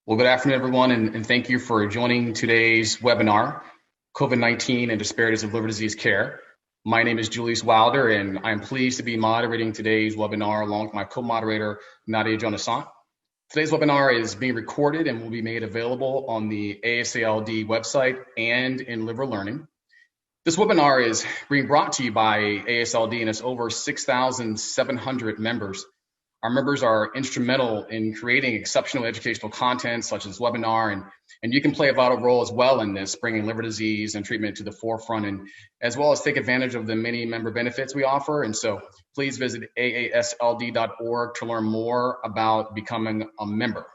Well, good afternoon, everyone, and thank you for joining today's webinar, COVID-19 and Disparities of Liver Disease Care. My name is Julius Wilder, and I'm pleased to be moderating today's webinar along with my co-moderator, Nadia Jonasant. Today's webinar is being recorded and will be made available on the AASLD website and in Liver Learning. This webinar is being brought to you by AASLD and its over 6,700 members. Our members are instrumental in creating exceptional educational content such as webinar, and you can play a vital role as well in this, bringing liver disease and treatment to the forefront, and as well as take advantage of the many member benefits we offer. And so please visit aasld.org to learn more about becoming a member.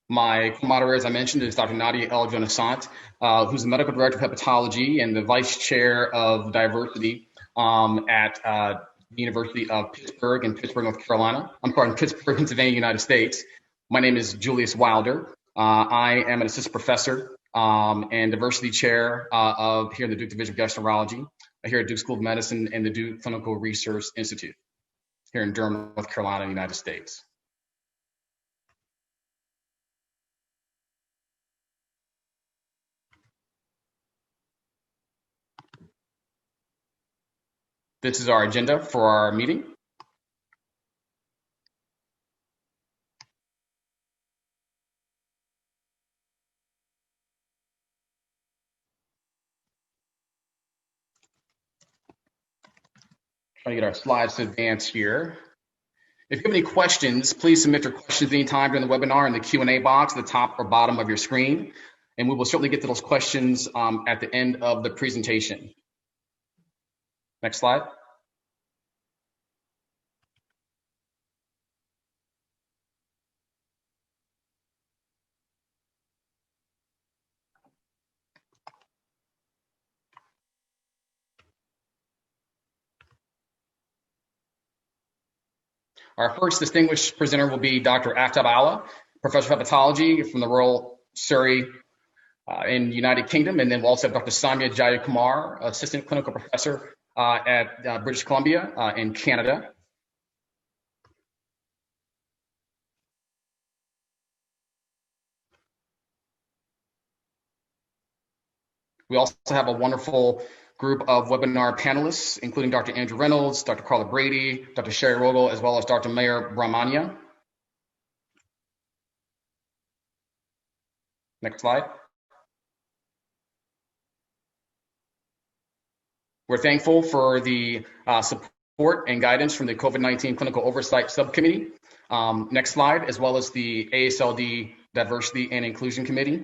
My co-moderator, as I mentioned, is Dr. Nadia L. Jonasant, who's the Medical Director of Hepatology and the Vice Chair of Diversity at the University of Pittsburgh in Pittsburgh, North Carolina. I'm sorry, in Pittsburgh, Pennsylvania, United States. My name is Julius Wilder. I am an assistant professor and diversity chair here in the Duke Division of Gastroenterology, here at Duke School of Medicine and the Duke Clinical Research Institute here in Durham, North Carolina, United States. This is our agenda for our meeting. Trying to get our slides to advance here. If you have any questions, please submit your questions anytime during the webinar in the Q&A box at the top or bottom of your screen, and we will certainly get to those questions at the end of the presentation. Next slide. Our first distinguished presenter will be Dr. Aftab Allah, Professor of Hepatology from the Royal Surrey in the United Kingdom, and then we'll also have Dr. Samia Jayakumar, Assistant Clinical Professor at British Columbia in Canada. We also have a wonderful group of webinar panelists, including Dr. Andrew Reynolds, Dr. Carla Brady, Dr. Sherry Rogel, as well as Dr. Mayor Brahmania. Next slide. We're thankful for the support and guidance from the COVID-19 Clinical Oversight Subcommittee. Next slide, as well as the AASLD Diversity and Inclusion Committee.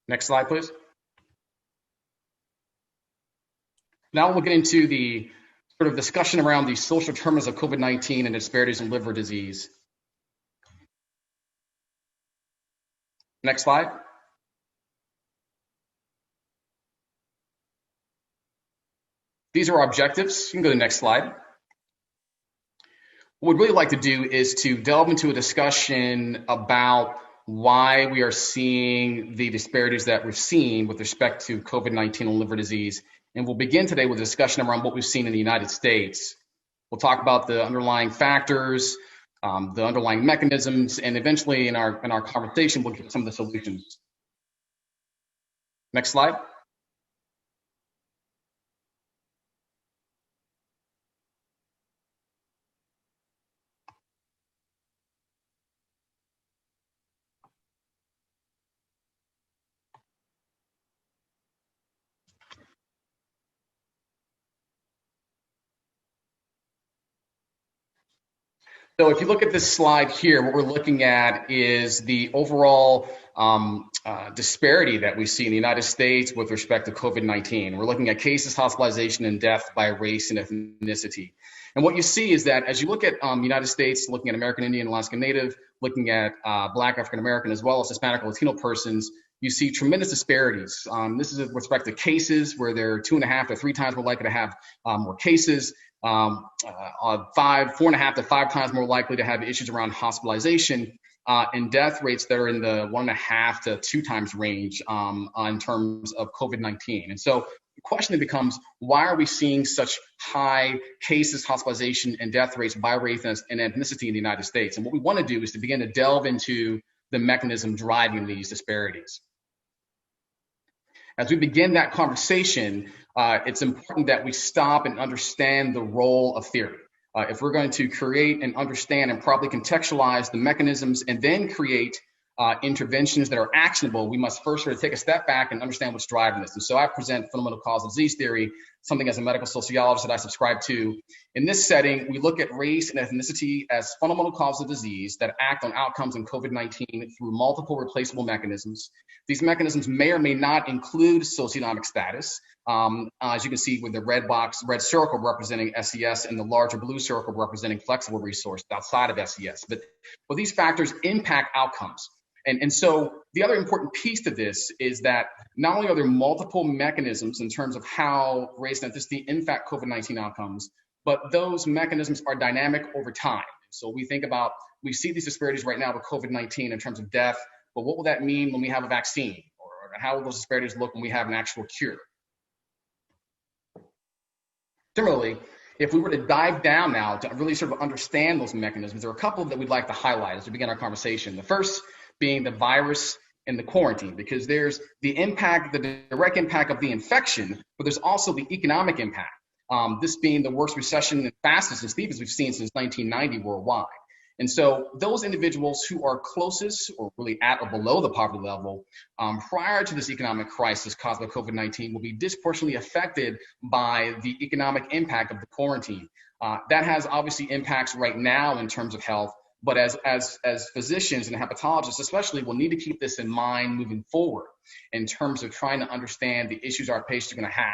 Next slide, please. Now we'll get into the sort of discussion around the social determinants of COVID-19 and disparities in liver disease. Next slide. These are our objectives. You can go to the next slide. What we'd really like to do is to delve into a discussion about why we are seeing the disparities that we've seen with respect to COVID-19 and liver disease. And we'll begin today with a discussion around what we've seen in the United States. We'll talk about the underlying factors, the underlying mechanisms, and eventually in our conversation, we'll get some of the solutions. Next slide. So if you look at this slide here, what we're looking at is the overall disparity that we see in the United States with respect to COVID-19. We're looking at cases, hospitalization, and death by race and ethnicity. And what you see is that as you look at United States, looking at American Indian, Alaska Native, looking at Black African American, as well as Hispanic or Latino persons, you see tremendous disparities. This is with respect to cases where they're 2.5 to 3 times more likely to have more cases. 4.5 to 5 times more likely to have issues around hospitalization, and death rates that are in the 1.5 to 2 times range in terms of COVID-19. And so the question then becomes, why are we seeing such high cases, hospitalization, and death rates by race and ethnicity in the United States? And what we want to do is to begin to delve into the mechanism driving these disparities. As we begin that conversation, it's important that we stop and understand the role of theory. If we're going to create and understand and properly contextualize the mechanisms and then create interventions that are actionable, we must first sort of take a step back and understand what's driving this. And so I present fundamental causal disease theory, something as a medical sociologist that I subscribe to. In this setting, we look at race and ethnicity as fundamental causes of disease that act on outcomes in COVID-19 through multiple replaceable mechanisms. These mechanisms may or may not include socioeconomic status, as you can see with the red circle representing SES and the larger blue circle representing flexible resources outside of SES. But these factors impact outcomes. And so the other important piece to this is that not only are there multiple mechanisms in terms of how race and ethnicity impact COVID-19 outcomes, but those mechanisms are dynamic over time. So we see these disparities right now with COVID-19 in terms of death, but what will that mean when we have a vaccine? Or how will those disparities look when we have an actual cure? Similarly, if we were to dive down now to really sort of understand those mechanisms, there are a couple that we'd like to highlight as we begin our conversation. The first being the virus and the quarantine, because there's the impact, the direct impact of the infection, but there's also the economic impact. This being the worst recession and fastest and steepest we've seen since 1990 worldwide. And so those individuals who are closest or really at or below the poverty level prior to this economic crisis caused by COVID-19 will be disproportionately affected by the economic impact of the quarantine. That has obviously impacts right now in terms of health, but as physicians and hepatologists especially, we'll need to keep this in mind moving forward in terms of trying to understand the issues our patients are going to have.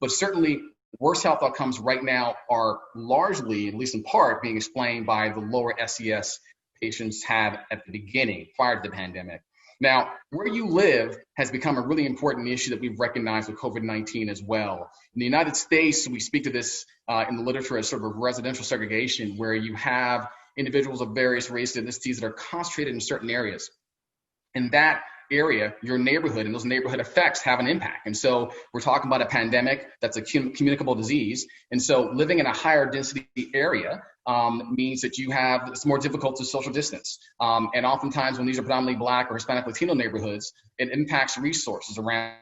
But certainly, worse health outcomes right now are largely, at least in part, being explained by the lower SES patients had at the beginning, prior to the pandemic. Now, where you live has become a really important issue that we've recognized with COVID-19 as well. In the United States, we speak to this in the literature as sort of residential segregation, where you have individuals of various races and ethnicities that are concentrated in certain areas. In that area, your neighborhood and those neighborhood effects have an impact. And so we're talking about a pandemic that's a communicable disease. And so living in a higher density area means that it's more difficult to social distance. And oftentimes when these are predominantly Black or Hispanic Latino neighborhoods, it impacts resources around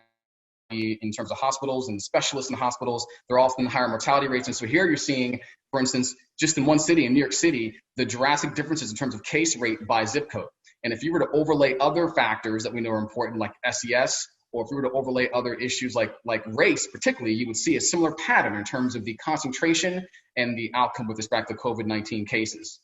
in terms of hospitals and specialists in hospitals. They're often higher mortality rates. And so here you're seeing, for instance, just in one city, in New York City, the drastic differences in terms of case rate by zip code. And if you were to overlay other factors that we know are important, like SES, or if you were to overlay other issues like race particularly, you would see a similar pattern in terms of the concentration and the outcome with respect to COVID-19 cases.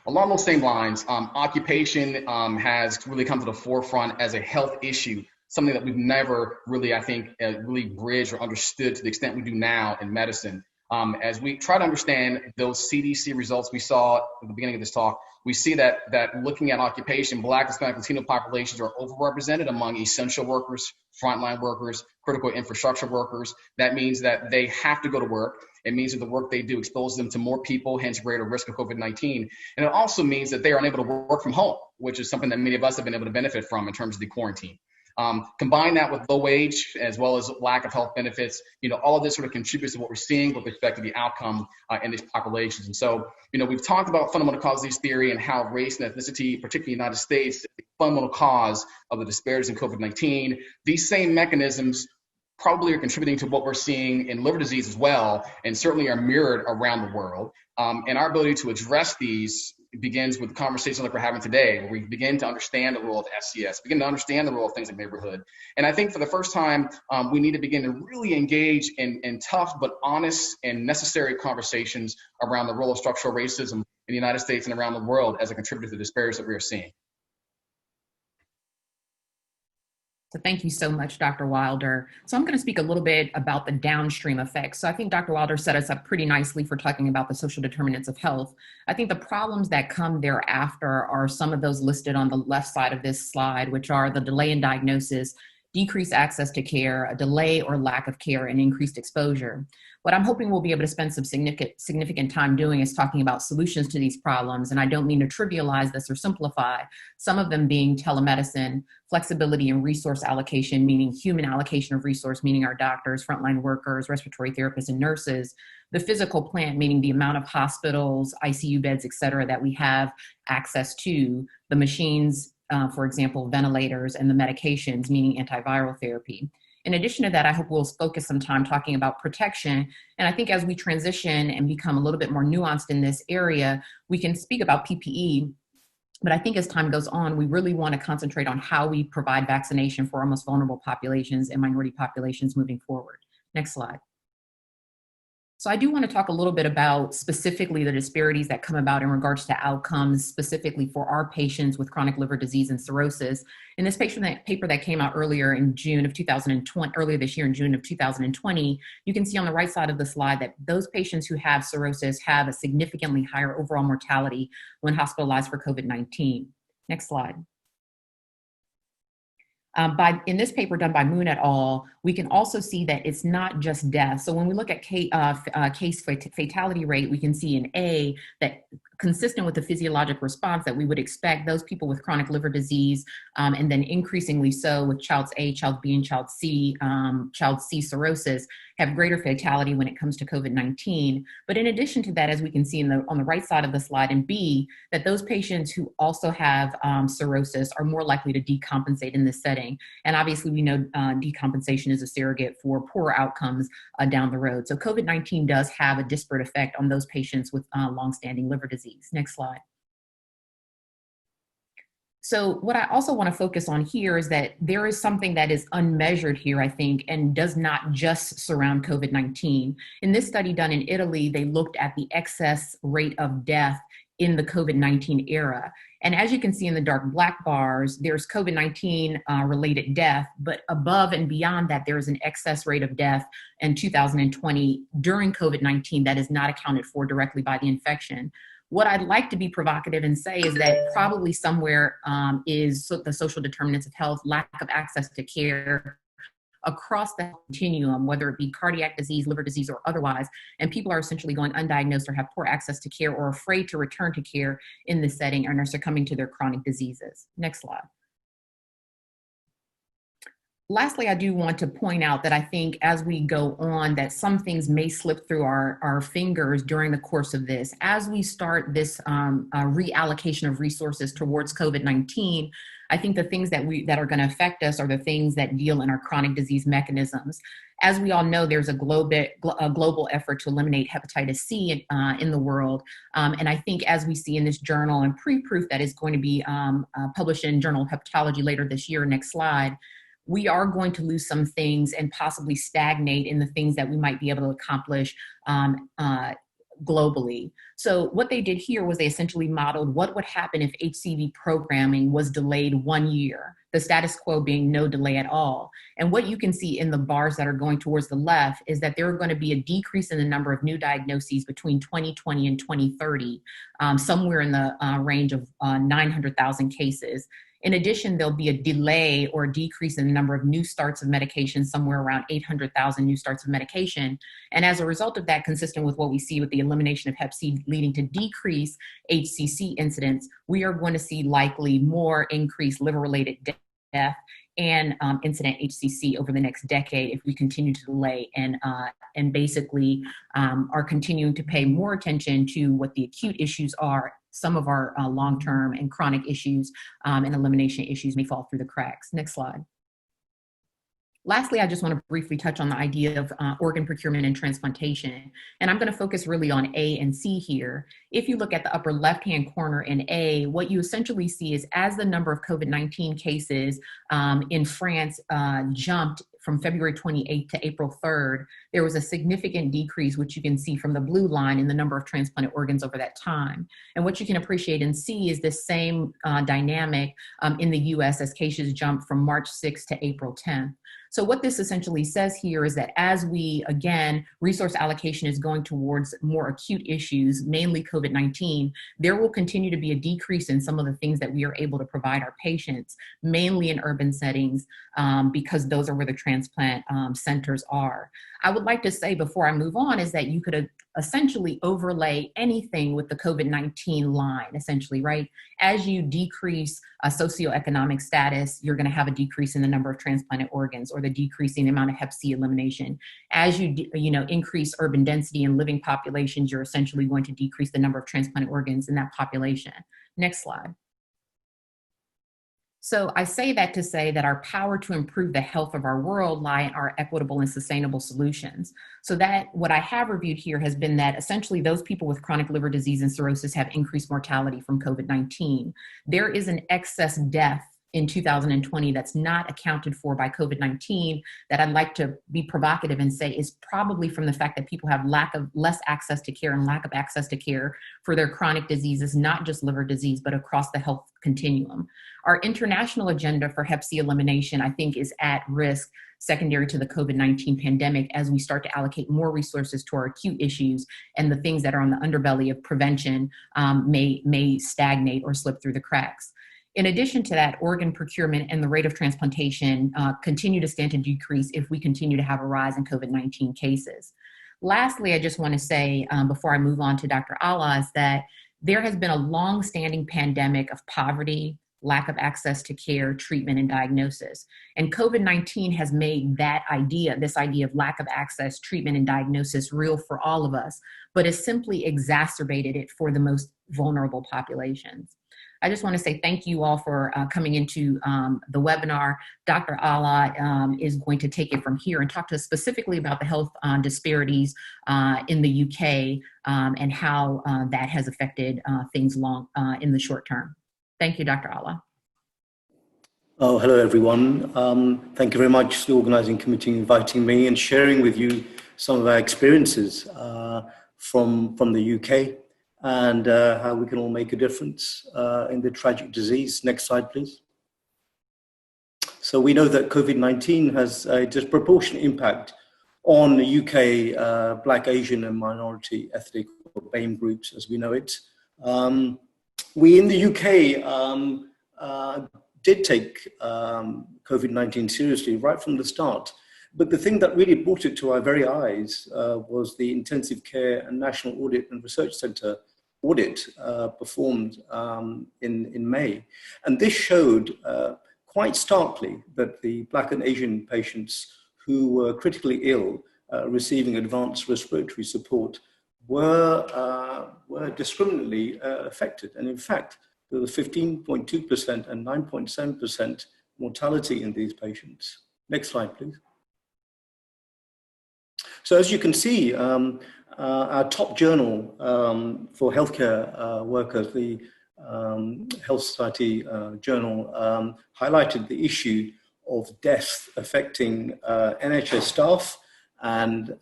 Along those same lines, occupation has really come to the forefront as a health issue, something that we've never really, I think, really bridged or understood to the extent we do now in medicine. As we try to understand those CDC results we saw at the beginning of this talk, we see that looking at occupation, Black, Hispanic, Latino populations are overrepresented among essential workers, frontline workers, critical infrastructure workers. That means that they have to go to work. It means that the work they do exposes them to more people, hence greater risk of COVID-19. And it also means that they are unable to work from home, which is something that many of us have been able to benefit from in terms of the quarantine. Combine that with low wage as well as lack of health benefits, all of this sort of contributes to what we're seeing with respect to the outcome in these populations. And so, we've talked about fundamental causes disease theory and how race and ethnicity, particularly in the United States, is the fundamental cause of the disparities in COVID-19. These same mechanisms probably are contributing to what we're seeing in liver disease as well, and certainly are mirrored around the world. And our ability to address these begins with the conversation like we're having today, where we begin to understand the role of SCS, begin to understand the role of things like neighborhood. And I think for the first time, we need to begin to really engage in tough but honest and necessary conversations around the role of structural racism in the United States and around the world as a contributor to the disparities that we are seeing. So thank you so much, Dr. Wilder. So I'm going to speak a little bit about the downstream effects. So I think Dr. Wilder set us up pretty nicely for talking about the social determinants of health. I think the problems that come thereafter are some of those listed on the left side of this slide, which are the delay in diagnosis, decreased access to care, a delay or lack of care, and increased exposure. What I'm hoping we'll be able to spend some significant time doing is talking about solutions to these problems. And I don't mean to trivialize this or simplify, some of them being telemedicine, flexibility and resource allocation, meaning human allocation of resource, meaning our doctors, frontline workers, respiratory therapists, and nurses, the physical plant, meaning the amount of hospitals, ICU beds, et cetera, that we have access to, the machines, for example, ventilators, and the medications, meaning antiviral therapy. In addition to that, I hope we'll focus some time talking about protection. And I think as we transition and become a little bit more nuanced in this area, we can speak about PPE. But I think as time goes on, we really want to concentrate on how we provide vaccination for our most vulnerable populations and minority populations moving forward. Next slide. So I do want to talk a little bit about specifically the disparities that come about in regards to outcomes, specifically for our patients with chronic liver disease and cirrhosis. In this paper that came out earlier in June of 2020, earlier this year in June of 2020, you can see on the right side of the slide that those patients who have cirrhosis have a significantly higher overall mortality when hospitalized for COVID-19. Next slide. In this paper done by Moon et al., we can also see that it's not just death. So when we look at case fatality rate, we can see in A that consistent with the physiologic response that we would expect, those people with chronic liver disease, and then increasingly so with Child's A, Child B, and Child C cirrhosis, have greater fatality when it comes to COVID-19. But in addition to that, as we can see on the right side of the slide in B, that those patients who also have cirrhosis are more likely to decompensate in this setting. And obviously we know decompensation is a surrogate for poorer outcomes down the road. So COVID-19 does have a disparate effect on those patients with longstanding liver disease. Next slide. So what I also want to focus on here is that there is something that is unmeasured here, I think, and does not just surround COVID-19. In this study done in Italy, they looked at the excess rate of death in the COVID-19 era. And as you can see in the dark black bars, there's COVID-19 related death, but above and beyond that, there is an excess rate of death in 2020 during COVID-19 that is not accounted for directly by the infection. What I'd like to be provocative and say is that probably somewhere is the social determinants of health, lack of access to care across the continuum, whether it be cardiac disease, liver disease, or otherwise, and people are essentially going undiagnosed or have poor access to care or afraid to return to care in this setting and are succumbing to their chronic diseases. Next slide. Lastly, I do want to point out that I think as we go on that some things may slip through our fingers during the course of this. As we start this reallocation of resources towards COVID-19, I think the things that are going to affect us are the things that deal in our chronic disease mechanisms. As we all know, there's a global effort to eliminate hepatitis C in the world. And I think as we see in this journal and pre-proof that is going to be published in Journal of Hepatology later this year, next slide, we are going to lose some things and possibly stagnate in the things that we might be able to accomplish globally. So what they did here was they essentially modeled what would happen if HCV programming was delayed 1 year, the status quo being no delay at all. And what you can see in the bars that are going towards the left is that there are going to be a decrease in the number of new diagnoses between 2020 and 2030, somewhere in the range of 900,000 cases. In addition, there'll be a delay or a decrease in the number of new starts of medication, somewhere around 800,000 new starts of medication. And as a result of that, consistent with what we see with the elimination of Hep C leading to decreased HCC incidence, we are going to see likely more increased liver-related death and incident HCC over the next decade if we continue to delay and basically are continuing to pay more attention to what the acute issues are. Some of our long-term and chronic issues and elimination issues may fall through the cracks. Next slide. Lastly, I just want to briefly touch on the idea of organ procurement and transplantation. And I'm going to focus really on A and C here. If you look at the upper left-hand corner in A, what you essentially see is as the number of COVID-19 cases in France jumped from February 28th to April 3rd, there was a significant decrease, which you can see from the blue line in the number of transplanted organs over that time. And what you can appreciate in C is this same dynamic in the US as cases jumped from March 6th to April 10th. So what this essentially says here is that as we, again, resource allocation is going towards more acute issues, mainly COVID-19, there will continue to be a decrease in some of the things that we are able to provide our patients, mainly in urban settings, because those are where the transplant centers are. I would like to say before I move on is that you could essentially overlay anything with the COVID-19 line, essentially, right? As you decrease socioeconomic status, you're going to have a decrease in the number of transplanted organs or the decreasing amount of Hep C elimination. As you increase urban density and living populations, you're essentially going to decrease the number of transplanted organs in that population. Next slide. So I say that to say that our power to improve the health of our world lie in our equitable and sustainable solutions. So that what I have reviewed here has been that essentially those people with chronic liver disease and cirrhosis have increased mortality from COVID-19. There is an excess death in 2020 that's not accounted for by COVID-19 that I'd like to be provocative and say is probably from the fact that people have less access to care and lack of access to care for their chronic diseases, not just liver disease, but across the health continuum. Our international agenda for Hep C elimination, I think, is at risk secondary to the COVID-19 pandemic as we start to allocate more resources to our acute issues, and the things that are on the underbelly of prevention may stagnate or slip through the cracks. In addition to that, organ procurement and the rate of transplantation continue to stand to decrease if we continue to have a rise in COVID-19 cases. Lastly, I just want to say, before I move on to Dr. Allah, is that there has been a long-standing pandemic of poverty, lack of access to care, treatment, and diagnosis. And COVID-19 has made that idea, this idea of lack of access, treatment, and diagnosis real for all of us, but has simply exacerbated it for the most vulnerable populations. I just want to say thank you all for coming into the webinar. Dr. Allah is going to take it from here and talk to us specifically about the health disparities in the UK and how that has affected things in the short term. Thank you, Dr. Allah. Oh, hello, everyone. Thank you very much to the organising committee inviting me and sharing with you some of our experiences from the UK and how we can all make a difference in the tragic disease. Next slide, please. So we know that COVID-19 has a disproportionate impact on the UK Black, Asian and minority ethnic or BAME groups, as we know it. We in the UK did take COVID-19 seriously right from the start. But the thing that really brought it to our very eyes was the Intensive Care and National Audit and Research Centre audit performed in May. And this showed quite starkly that the Black and Asian patients who were critically ill receiving advanced respiratory support were discriminately affected. And in fact, there was 15.2% and 9.7% mortality in these patients. Next slide, please. So as you can see, our top journal for healthcare workers, the Health Society journal, highlighted the issue of death affecting NHS staff and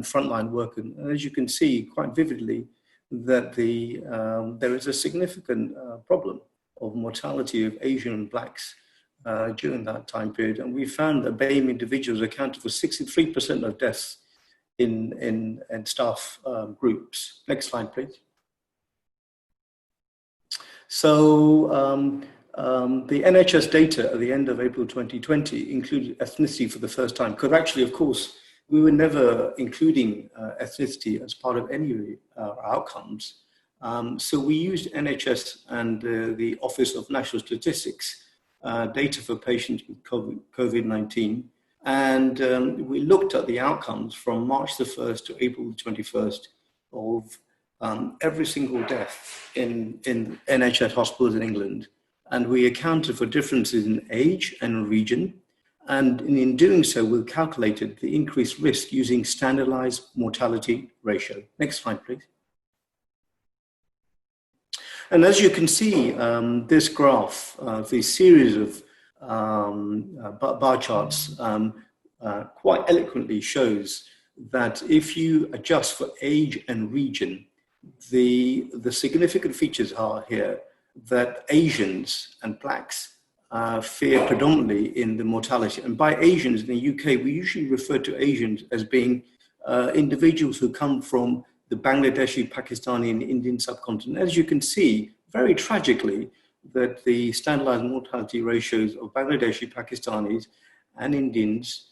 frontline workers. And as you can see quite vividly, that there is a significant problem of mortality of Asian and Blacks during that time period. And we found that BAME individuals accounted for 63% of deaths in staff groups. Next slide, please. So the NHS data at the end of April 2020 included ethnicity for the first time, because actually, of course, we were never including ethnicity as part of any outcomes. So we used NHS and the Office of National Statistics data for patients with COVID-19. And we looked at the outcomes from March the 1st to April the 21st of every single death in NHS hospitals in England. And we accounted for differences in age and region. And in doing so, we calculated the increased risk using standardized mortality ratio. Next slide, please. And as you can see, this graph, the series of bar charts quite eloquently shows that if you adjust for age and region, the significant features are here that Asians and Blacks fear predominantly in the mortality. And by Asians in the UK, we usually refer to Asians as being individuals who come from the Bangladeshi, Pakistani, and Indian subcontinent. As you can see, very tragically, that the standardized mortality ratios of Bangladeshi, Pakistanis, and Indians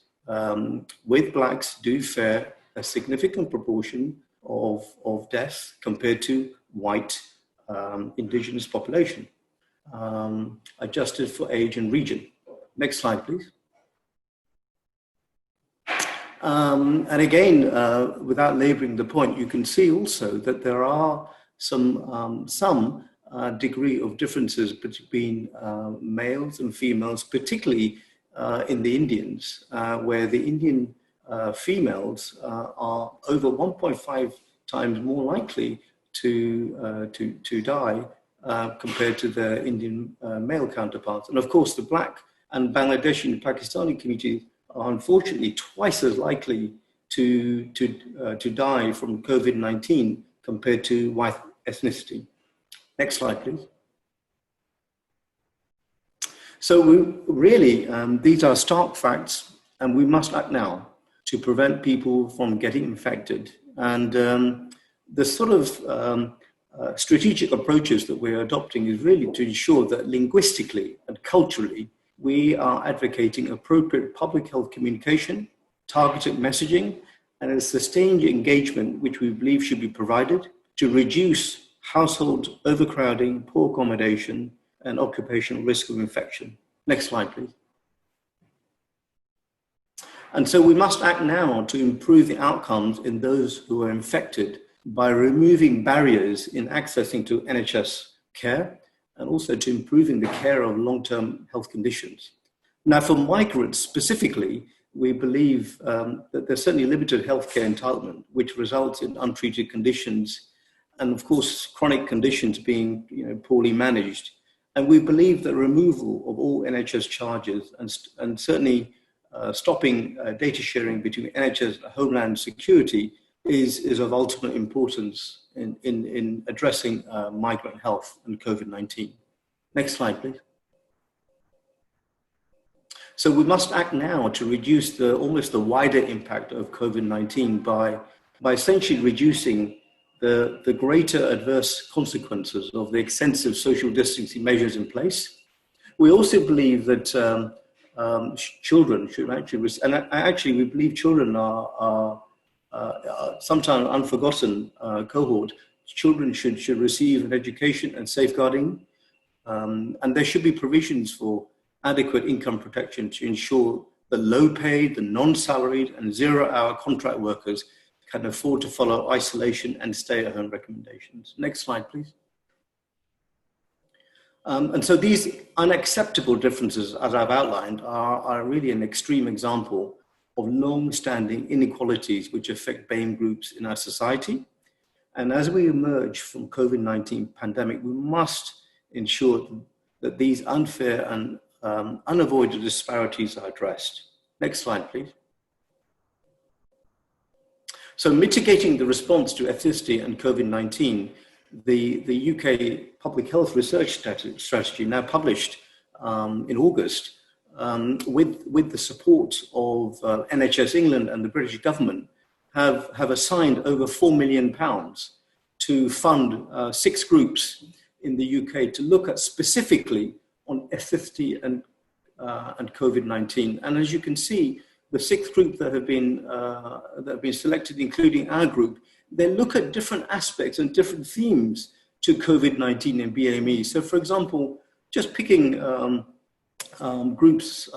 with blacks do fare a significant proportion of deaths compared to white indigenous population, adjusted for age and region. Next slide, please. And again, without laboring the point, you can see also that there are some degree of differences between males and females, particularly in the Indians, where the Indian females are over 1.5 times more likely to die compared to their Indian male counterparts. And of course, the black and Bangladeshi and Pakistani communities are unfortunately twice as likely to die from COVID-19 compared to white ethnicity. Next slide, please. So these are stark facts, and we must act now to prevent people from getting infected. And the sort of strategic approaches that we're adopting is really to ensure that linguistically and culturally, we are advocating appropriate public health communication, targeted messaging, and a sustained engagement, which we believe should be provided to reduce household overcrowding, poor accommodation, and occupational risk of infection. Next slide, please. And so we must act now to improve the outcomes in those who are infected by removing barriers in accessing to NHS care, and also to improving the care of long-term health conditions. Now, for migrants specifically, we believe that there's certainly limited healthcare entitlement, which results in untreated conditions, and of course, chronic conditions being poorly managed. And we believe that removal of all NHS charges and certainly stopping data sharing between NHS and Homeland Security is of ultimate importance in addressing migrant health and COVID-19. Next slide, please. So we must act now to reduce almost the wider impact of COVID-19 by essentially reducing the greater adverse consequences of the extensive social distancing measures in place. We also believe that children should actually, we believe children are sometimes unforgotten cohort. Children should receive an education and safeguarding, and there should be provisions for adequate income protection to ensure that low paid, the non-salaried and 0-hour contract workers can afford to follow isolation and stay-at-home recommendations. Next slide, please. And so these unacceptable differences, as I've outlined, are really an extreme example of long-standing inequalities which affect BAME groups in our society. And as we emerge from COVID-19 pandemic, we must ensure that these unfair and unavoidable disparities are addressed. Next slide, please. So mitigating the response to ethnicity and COVID-19, the UK Public Health Research Strategy, now published in August, with the support of NHS England and the British government, have assigned over £4 million to fund 6 groups in the UK to look at specifically on ethnicity and COVID-19. And as you can see, the 6th group that have been selected, including our group, they look at different aspects and different themes to COVID-19 and BAME. So, for example, just picking groups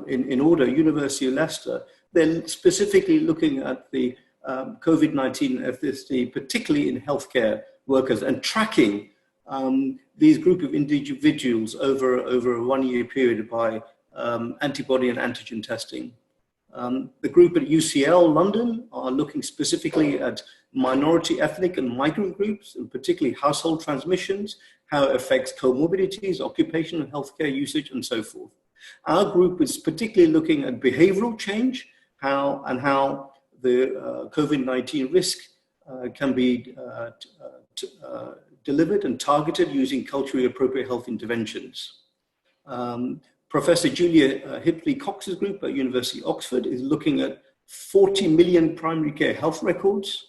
in order, University of Leicester, they're specifically looking at the COVID-19 ethnicity, particularly in healthcare workers, and tracking these group of individuals over a 1-year period by antibody and antigen testing. The group at UCL London are looking specifically at minority, ethnic and migrant groups, and particularly household transmissions, how it affects comorbidities, occupational healthcare usage, and so forth. Our group is particularly looking at behavioral change, how the COVID-19 risk can be delivered and targeted using culturally appropriate health interventions. Professor Julia Hipley-Cox's group at University of Oxford is looking at 40 million primary care health records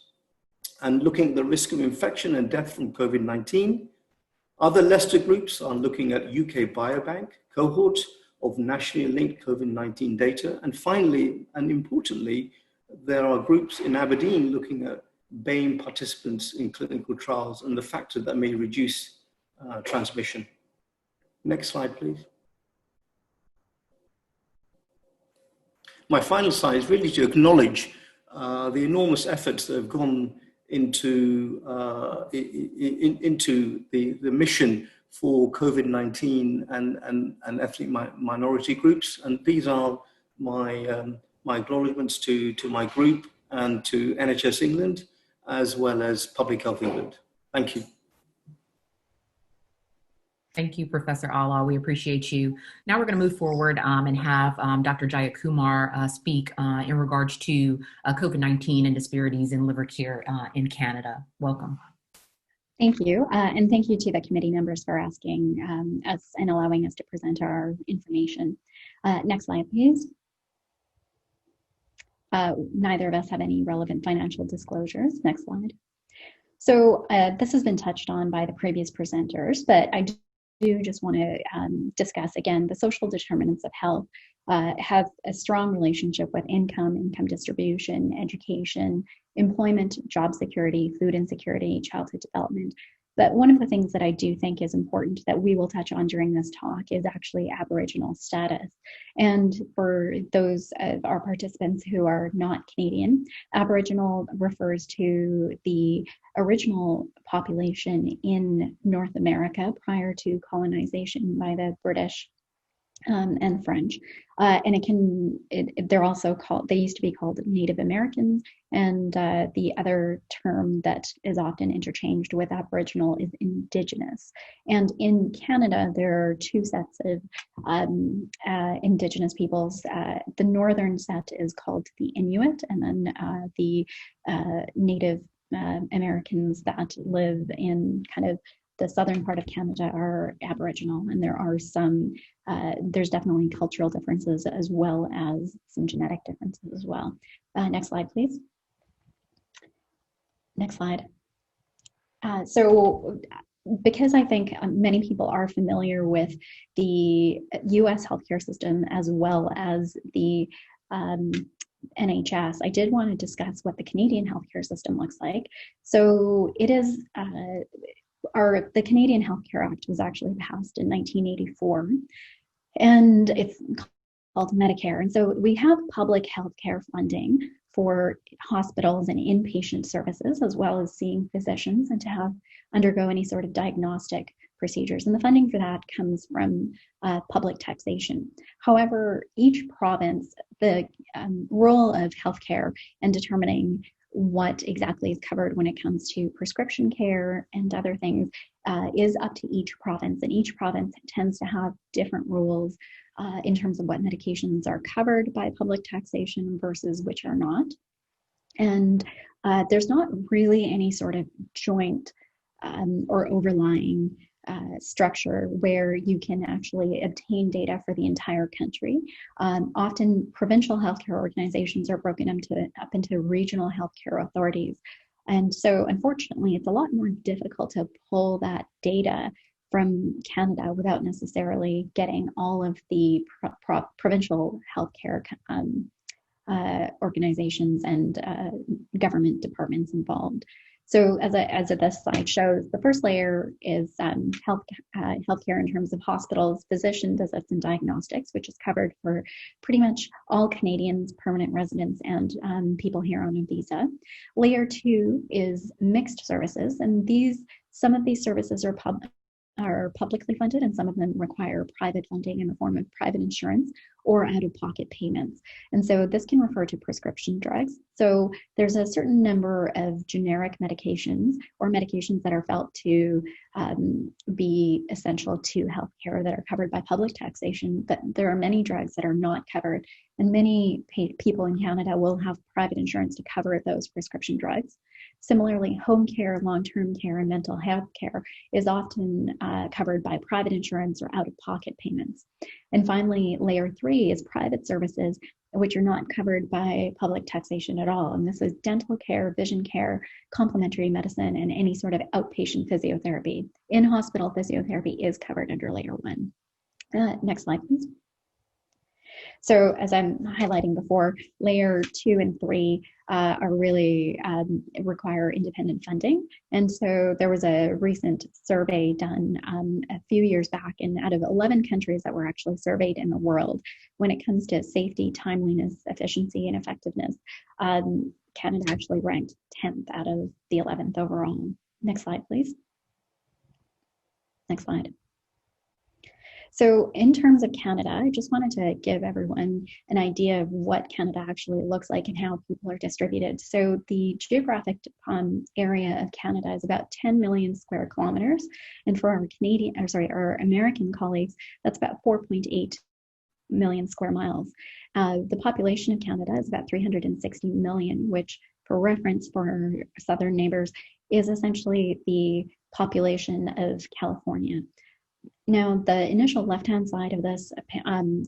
and looking at the risk of infection and death from COVID-19. Other Leicester groups are looking at UK Biobank cohorts of nationally linked COVID-19 data. And finally, and importantly, there are groups in Aberdeen looking at BAME participants in clinical trials and the factor that may reduce transmission. Next slide, please. My final slide is really to acknowledge the enormous efforts that have gone into the mission for COVID-19 and ethnic minority groups. And these are my acknowledgements to my group and to NHS England, as well as Public Health England. Thank you. Thank you, Professor Allah. We appreciate you. Now we're going to move forward and have Dr. Jayakumar speak in regards to COVID-19 and disparities in liver care in Canada. Welcome. Thank you. And thank you to the committee members for asking us and allowing us to present our information. Next slide, please. Neither of us have any relevant financial disclosures. Next slide. So this has been touched on by the previous presenters, but I do just want to discuss again, the social determinants of health have a strong relationship with income distribution, education, employment, job security, food insecurity, childhood development. But one of the things that I do think is important that we will touch on during this talk is actually Aboriginal status. And for those of our participants who are not Canadian, Aboriginal refers to the original population in North America prior to colonization by the British and French. And they're also called, they used to be called Native Americans, and the other term that is often interchanged with Aboriginal is Indigenous. And in Canada, there are two sets of Indigenous peoples. The northern set is called the Inuit, and then the Native Americans that live in kind of the southern part of Canada are Aboriginal, and there are some, there's definitely cultural differences as well as some genetic differences as well. Next slide, please. Next slide. So because I think many people are familiar with the US healthcare system as well as the NHS, I did want to discuss what the Canadian healthcare system looks like. So it is, the Canadian Healthcare Act was actually passed in 1984, and it's called Medicare. And so we have public healthcare funding for hospitals and inpatient services, as well as seeing physicians and to undergo any sort of diagnostic procedures. And the funding for that comes from public taxation. However, each province, the role of healthcare and determining what exactly is covered when it comes to prescription care and other things is up to each province, and each province tends to have different rules in terms of what medications are covered by public taxation versus which are not. And there's not really any sort of joint or overlying structure where you can actually obtain data for the entire country. Often provincial healthcare organizations are broken up into regional healthcare authorities. And so unfortunately, it's a lot more difficult to pull that data from Canada without necessarily getting all of the provincial healthcare organizations and government departments involved. So as this slide shows, the first layer is healthcare in terms of hospitals, physician visits, and diagnostics, which is covered for pretty much all Canadians, permanent residents, and people here on a visa. Layer 2 is mixed services, and some of these services are publicly funded, and some of them require private funding in the form of private insurance or out-of-pocket payments. And so this can refer to prescription drugs. So there's a certain number of generic medications or medications that are felt to be essential to healthcare that are covered by public taxation, but there are many drugs that are not covered, and many people in Canada will have private insurance to cover those prescription drugs. Similarly, home care, long-term care, and mental health care is often covered by private insurance or out-of-pocket payments. And finally, layer 3 is private services, which are not covered by public taxation at all. And this is dental care, vision care, complementary medicine, and any sort of outpatient physiotherapy. In-hospital physiotherapy is covered under layer 1. Next slide, please. So as I'm highlighting before, layer 2 and 3 are really require independent funding. And so there was a recent survey done a few years back, and out of 11 countries that were actually surveyed in the world, when it comes to safety, timeliness, efficiency, and effectiveness, Canada actually ranked 10th out of the 11th overall. Next slide, please. Next slide. So in terms of Canada, I just wanted to give everyone an idea of what Canada actually looks like and how people are distributed. So the geographic area of Canada is about 10 million square kilometers. And for our American colleagues, that's about 4.8 million square miles. The population of Canada is about 360 million, which for reference for our southern neighbors is essentially the population of California. Now, the initial left-hand side of this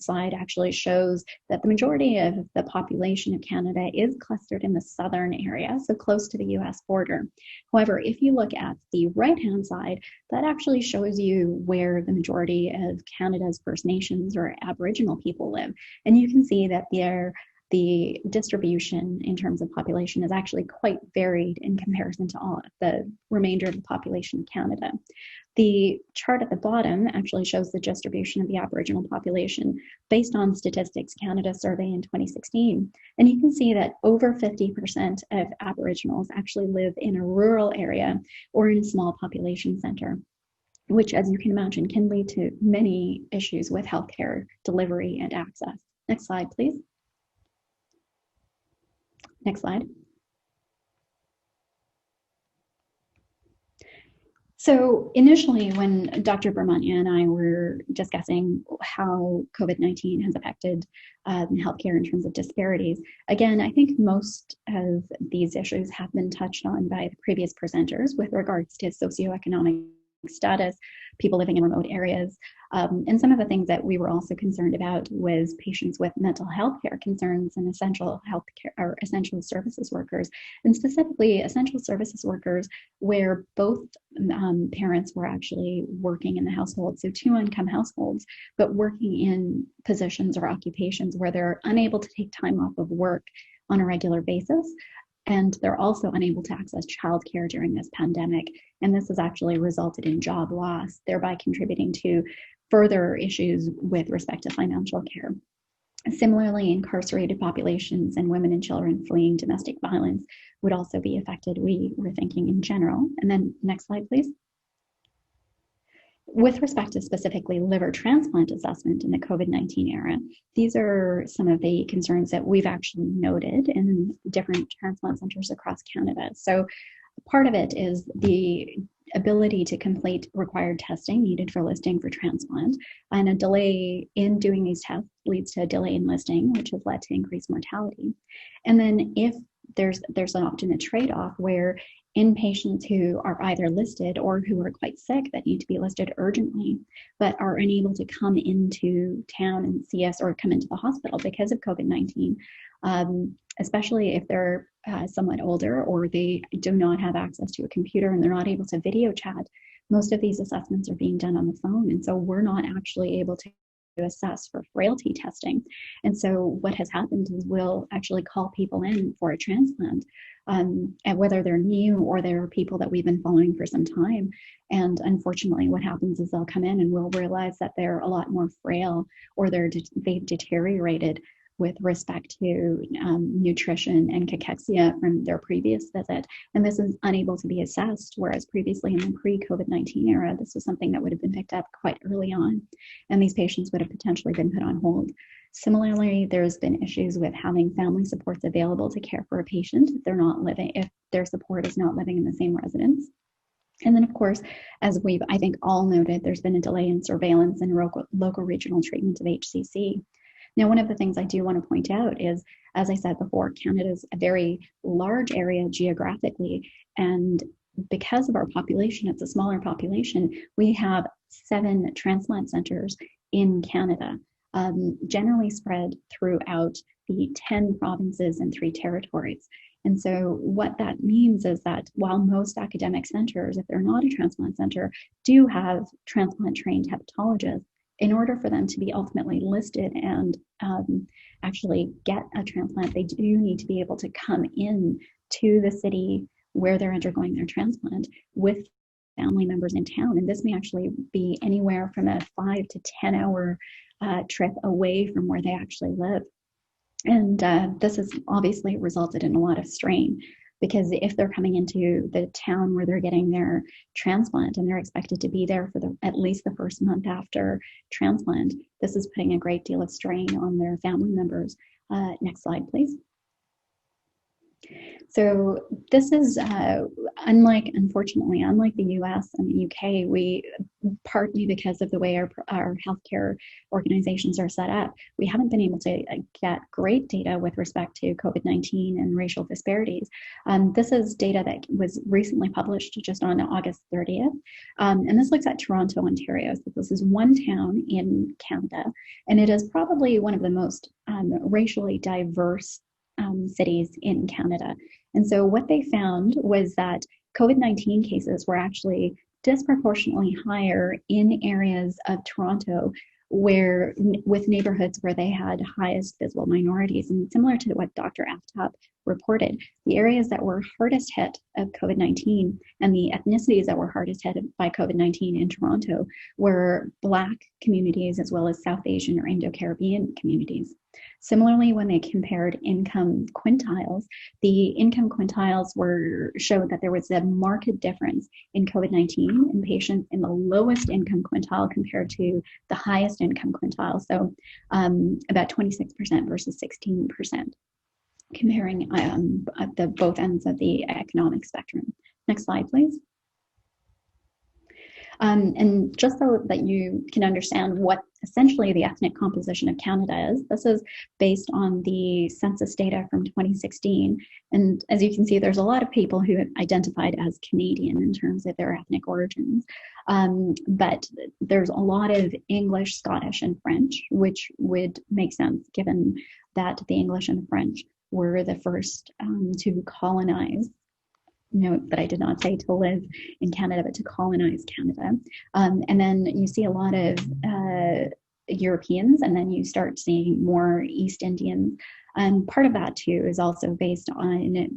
slide actually shows that the majority of the population of Canada is clustered in the southern area, so close to the US border. However, if you look at the right-hand side, that actually shows you where the majority of Canada's First Nations or Aboriginal people live. And you can see that the distribution in terms of population is actually quite varied in comparison to all the remainder of the population of Canada. The chart at the bottom actually shows the distribution of the Aboriginal population based on Statistics Canada survey in 2016. And you can see that over 50% of Aboriginals actually live in a rural area or in a small population center, which, as you can imagine, can lead to many issues with healthcare delivery and access. Next slide, please. Next slide. So initially, when Dr. Bermania and I were discussing how COVID-19 has affected healthcare in terms of disparities, again, I think most of these issues have been touched on by the previous presenters with regards to socioeconomic status, people living in remote areas. And some of the things that we were also concerned about was patients with mental health care concerns and essential healthcare or essential services workers, and specifically essential services workers where both parents were actually working in the household, so two-income households, but working in positions or occupations where they're unable to take time off of work on a regular basis. And they're also unable to access childcare during this pandemic. And this has actually resulted in job loss, thereby contributing to further issues with respect to financial care. Similarly, incarcerated populations and women and children fleeing domestic violence would also be affected, we were thinking in general. And then next slide, please. With respect to specifically liver transplant assessment in the COVID-19 era, these are some of the concerns that we've actually noted in different transplant centers across Canada. So part of it is the ability to complete required testing needed for listing for transplant, and a delay in doing these tests leads to a delay in listing, which has led to increased mortality. And then if there's often a trade-off where in patients who are either listed or who are quite sick that need to be listed urgently, but are unable to come into town and see us or come into the hospital because of COVID-19, especially if they're somewhat older or they do not have access to a computer and they're not able to video chat, most of these assessments are being done on the phone. And so we're not actually able to assess for frailty testing. And so what has happened is we'll actually call people in for a transplant, and whether they're new or they're people that we've been following for some time. And unfortunately, what happens is they'll come in and we'll realize that they're a lot more frail or they've deteriorated with respect to nutrition and cachexia from their previous visit. And this is unable to be assessed, whereas previously in the pre-COVID-19 era, this was something that would have been picked up quite early on, and these patients would have potentially been put on hold. Similarly, there's been issues with having family supports available to care for a patient if their support is not living in the same residence. And then, of course, as we've, I think, all noted, there's been a delay in surveillance and local regional treatment of HCC. Now, one of the things I do want to point out is, as I said before, Canada is a very large area geographically, and because of our population, it's a smaller population, we have 7 transplant centers in Canada, generally spread throughout the 10 provinces and 3 territories. And so what that means is that while most academic centers, if they're not a transplant center, do have transplant trained hepatologists, in order for them to be ultimately listed and actually get a transplant, they do need to be able to come in to the city where they're undergoing their transplant with family members in town. And this may actually be anywhere from a 5 to 10 hour trip away from where they actually live. And this has obviously resulted in a lot of strain, because if they're coming into the town where they're getting their transplant and they're expected to be there for at least the first month after transplant, this is putting a great deal of strain on their family members. Next slide, please. So this is unfortunately, unlike the US and the UK, we, partly because of the way our healthcare organizations are set up, we haven't been able to get great data with respect to COVID-19 and racial disparities. This is data that was recently published just on August 30th. And this looks at Toronto, Ontario. So this is one town in Canada, and it is probably one of the most racially diverse cities in Canada. And so what they found was that COVID-19 cases were actually disproportionately higher in areas of Toronto with neighborhoods where they had highest visible minorities. And similar to what Dr. Aftap reported, the areas that were hardest hit of COVID-19 and the ethnicities that were hardest hit by COVID-19 in Toronto were Black communities as well as South Asian or Indo-Caribbean communities. Similarly, when they compared income quintiles, the income quintiles showed that there was a marked difference in COVID-19 in patients in the lowest income quintile compared to the highest income quintile. So about 26% versus 16%, comparing at both ends of the economic spectrum. Next slide, please. And just so that you can understand what essentially the ethnic composition of Canada is, this is based on the census data from 2016. And as you can see, there's a lot of people who have identified as Canadian in terms of their ethnic origins. But there's a lot of English, Scottish, and French, which would make sense given that the English and the French were the first to colonize. Note that I did not say to live in Canada, but to colonize Canada. And then you see a lot of Europeans, and then you start seeing more East Indians. And part of that too is also based on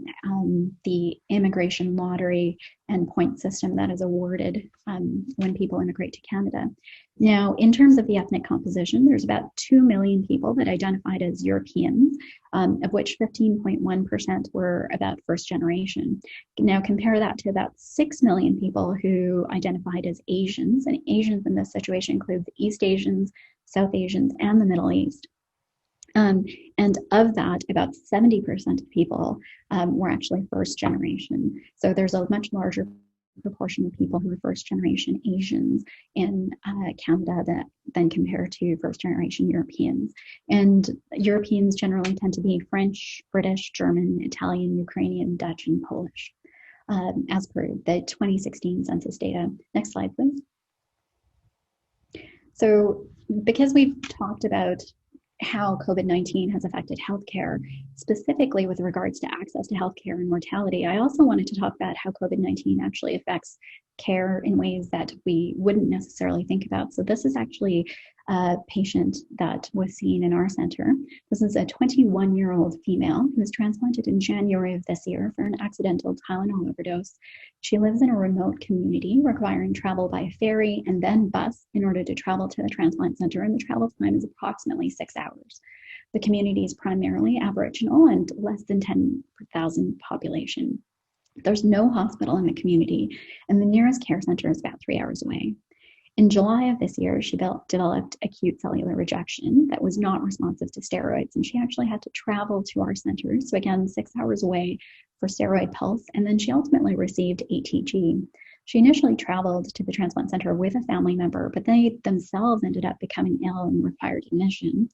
the immigration lottery and point system that is awarded when people immigrate to Canada. Now, in terms of the ethnic composition, there's about 2 million people that identified as Europeans, of which 15.1% were about first generation. Now compare that to about 6 million people who identified as Asians, and Asians in this situation includes East Asians, South Asians, and the Middle East. And of that, about 70% of people were actually first generation. So there's a much larger proportion of people who are first generation Asians in Canada than compared to first generation Europeans. And Europeans generally tend to be French, British, German, Italian, Ukrainian, Dutch, and Polish, as per the 2016 census data. Next slide, please. So because we've talked about how COVID-19 has affected healthcare, specifically with regards to access to healthcare and mortality, I also wanted to talk about how COVID-19 actually affects care in ways that we wouldn't necessarily think about. So this is actually a patient that was seen in our center. This is a 21-year-old female who was transplanted in January of this year for an accidental Tylenol overdose. She lives in a remote community requiring travel by ferry and then bus in order to travel to the transplant center, and the travel time is approximately 6 hours. The community is primarily Aboriginal and less than 10,000 population. There's no hospital in the community, and the nearest care center is about 3 hours away. In July of this year, she developed acute cellular rejection that was not responsive to steroids, and she actually had to travel to our center, so again, 6 hours away for steroid pulse, and then she ultimately received ATG. She initially traveled to the transplant center with a family member, but they themselves ended up becoming ill and required admission.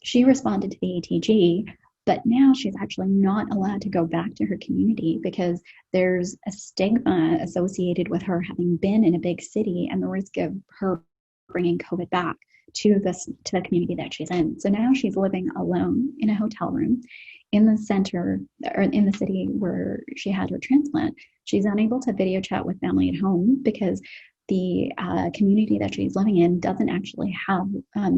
she responded to the ATG, but now she's actually not allowed to go back to her community because there's a stigma associated with her having been in a big city and the risk of her bringing COVID back to the community that she's in. So now she's living alone in a hotel room in the center, or in the city where she had her transplant. She's unable to video chat with family at home because the community that she's living in doesn't actually have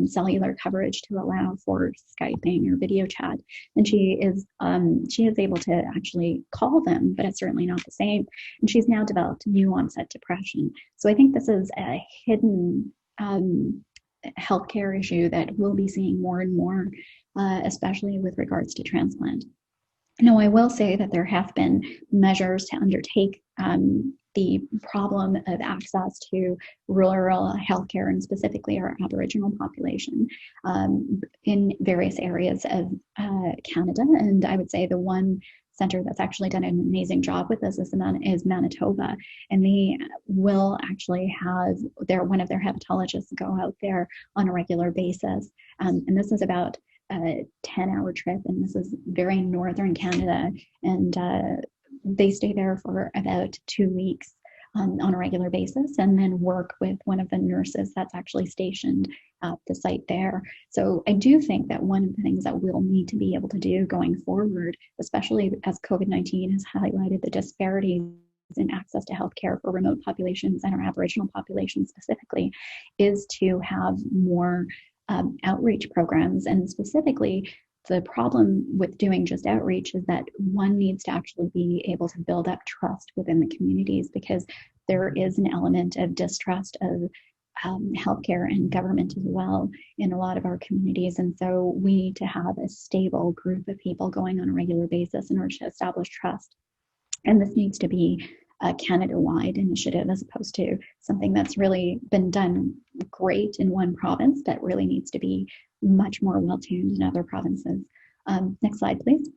cellular coverage to allow for Skyping or video chat. And she is able to actually call them, but it's certainly not the same. And she's now developed new onset depression. So I think this is a hidden healthcare issue that we'll be seeing more and more, especially with regards to transplant. Now, I will say that there have been measures to undertake the problem of access to rural healthcare, and specifically our Aboriginal population, in various areas of Canada. And I would say the one center that's actually done an amazing job with this is Manitoba, and they will actually have one of their hepatologists go out there on a regular basis, and this is about a 10-hour trip, and this is very northern Canada, and they stay there for about 2 weeks on a regular basis, and then work with one of the nurses that's actually stationed at the site there. So I do think that one of the things that we'll need to be able to do going forward, especially as COVID-19 has highlighted the disparities in access to healthcare for remote populations and our Aboriginal population specifically, is to have more outreach programs. And specifically, the problem with doing just outreach is that one needs to actually be able to build up trust within the communities, because there is an element of distrust of healthcare and government as well in a lot of our communities. And so we need to have a stable group of people going on a regular basis in order to establish trust. And this needs to be a Canada-wide initiative as opposed to something that's really been done great in one province, but really needs to be much more well-tuned in other provinces. Next slide, please.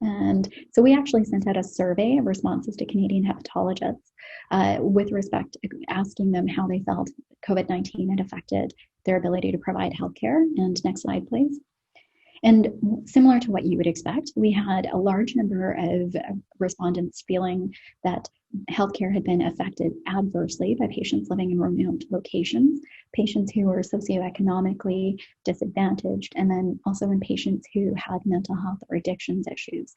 And so we actually sent out a survey of responses to Canadian hepatologists with respect to asking them how they felt COVID-19 had affected their ability to provide healthcare. And next slide, please. And similar to what you would expect, we had a large number of respondents feeling that healthcare had been affected adversely by patients living in remote locations, patients who were socioeconomically disadvantaged, and then also in patients who had mental health or addictions issues.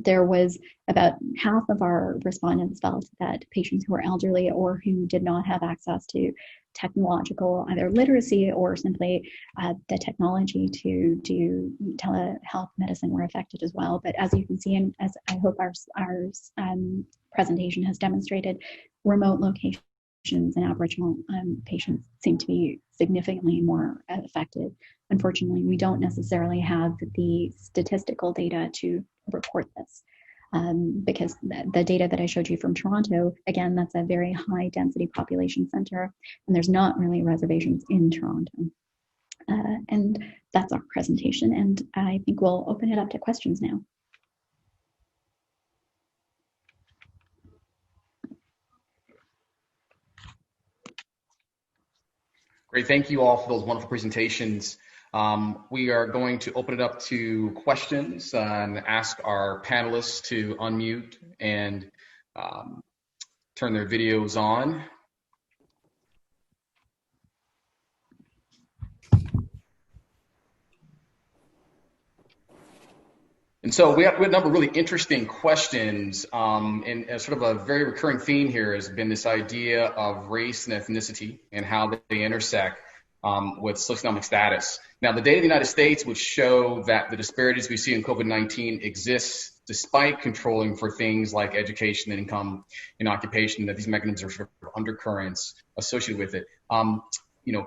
There was about half of our respondents felt that patients who were elderly or who did not have access to technological either literacy or simply the technology to do telehealth medicine were affected as well. But as you can see, and as I hope our presentation has demonstrated, remote locations and Aboriginal patients seem to be significantly more affected. Unfortunately, we don't necessarily have the statistical data to report this. Because the data that I showed you from Toronto, again, that's a very high density population center, and there's not really reservations in Toronto. And that's our presentation, and I think we'll open it up to questions now. Great, thank you all for those wonderful presentations. We are going to open it up to questions and ask our panelists to unmute and turn their videos on. And so we have a number of really interesting questions, and sort of a very recurring theme here has been this idea of race and ethnicity and how they intersect with socioeconomic status. Now, the data in the United States would show that the disparities we see in COVID-19 exists despite controlling for things like education and income and occupation, that these mechanisms are sort of undercurrents associated with it.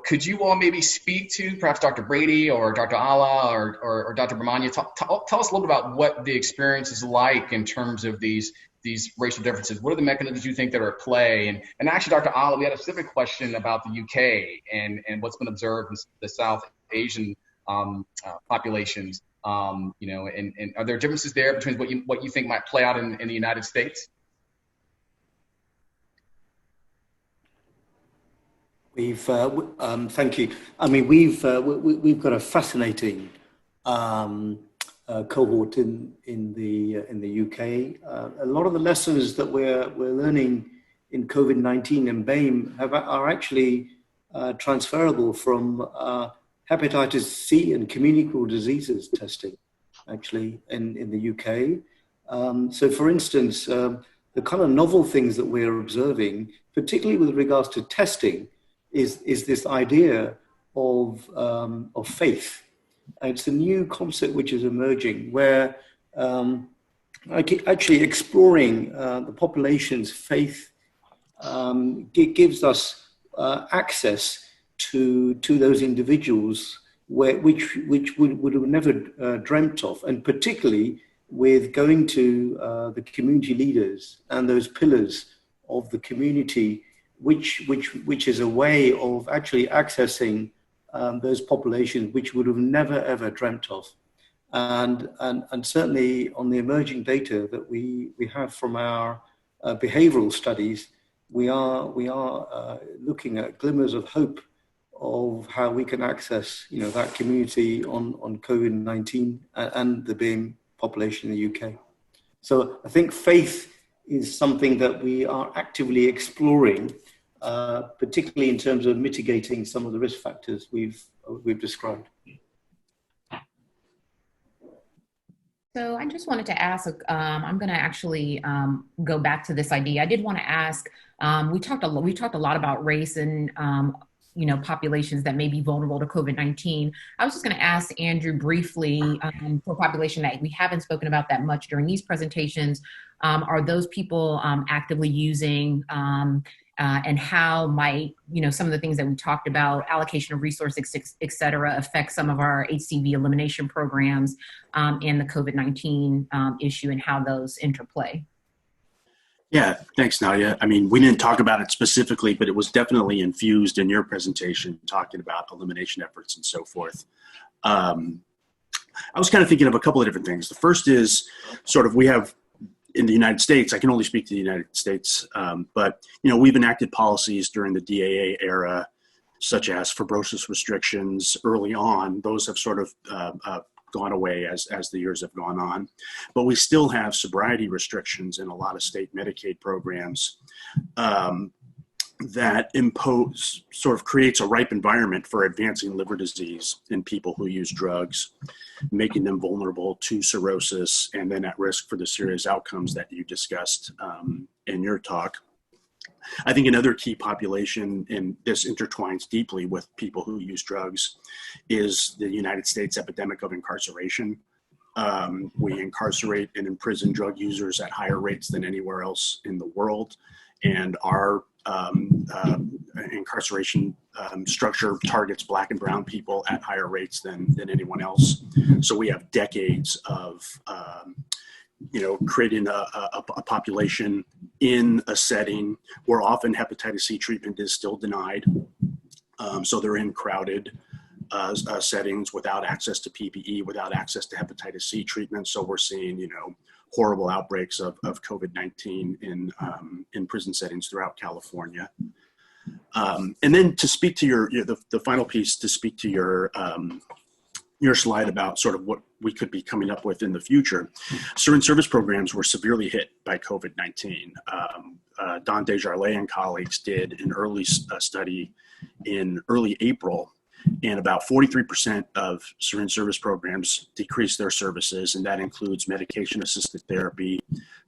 Could you all maybe speak to, perhaps Dr. Brady or Dr. Ala or Dr. Brahmanya, tell us a little bit about what the experience is like in terms of these racial differences. What are the mechanisms you think that are at play? And actually, Dr. Ala, we had a specific question about the UK and what's been observed in the South Asian populations. And are there differences there between what you think might play out in the United States? Thank you. I mean, we've got a fascinating cohort in the UK. A lot of the lessons that we're learning in COVID-19 and BAME are actually transferable from hepatitis C and communicable diseases testing, actually, in the UK. So, for instance, the kind of novel things that we're observing, particularly with regards to testing, is this idea of faith. It's a new concept which is emerging, where actually exploring the population's faith gives us access to those individuals which would have never dreamt of, and particularly with going to the community leaders and those pillars of the community, which is a way of actually accessing those populations which would have never ever dreamt of, and certainly on the emerging data that we have from our behavioural studies, we are looking at glimmers of hope of how we can access that community on COVID-19 and the BAME population in the UK. So I think faith is something that we are actively exploring, particularly in terms of mitigating some of the risk factors we've described. So I just wanted to ask, I'm going to actually go back to this idea. I did want to ask, we talked a lot about race and populations that may be vulnerable to COVID-19. I was just going to ask Andrew briefly, for a population that we haven't spoken about that much during these presentations, are those people actively using, and how might, some of the things that we talked about, allocation of resources, et cetera, affect some of our HCV elimination programs and the COVID-19 issue, and how those interplay? Yeah, thanks, Nadia. I mean, we didn't talk about it specifically, but it was definitely infused in your presentation, talking about elimination efforts and so forth. I was kind of thinking of a couple of different things. The first is sort of, we have in the United States, I can only speak to the United States, but we've enacted policies during the DAA era, such as fibrosis restrictions early on. Those have sort of gone away as the years have gone on. But we still have sobriety restrictions in a lot of state Medicaid programs that sort of creates a ripe environment for advancing liver disease in people who use drugs, making them vulnerable to cirrhosis and then at risk for the serious outcomes that you discussed in your talk. I think another key population, and this intertwines deeply with people who use drugs, is the United States epidemic of incarceration. We incarcerate and imprison drug users at higher rates than anywhere else in the world, and our incarceration structure targets Black and brown people at higher rates than anyone else. So we have decades of creating a population in a setting where often hepatitis C treatment is still denied. So they're in crowded settings without access to PPE, without access to hepatitis C treatment. So we're seeing, horrible outbreaks of COVID-19 in prison settings throughout California. And then to speak to the final piece, to speak to your slide about sort of what we could be coming up with in the future. Certain service programs were severely hit by COVID-19. Don Desjardins and colleagues did an early study in early April, and about 43% of syringe service programs decreased their services, and that includes medication-assisted therapy,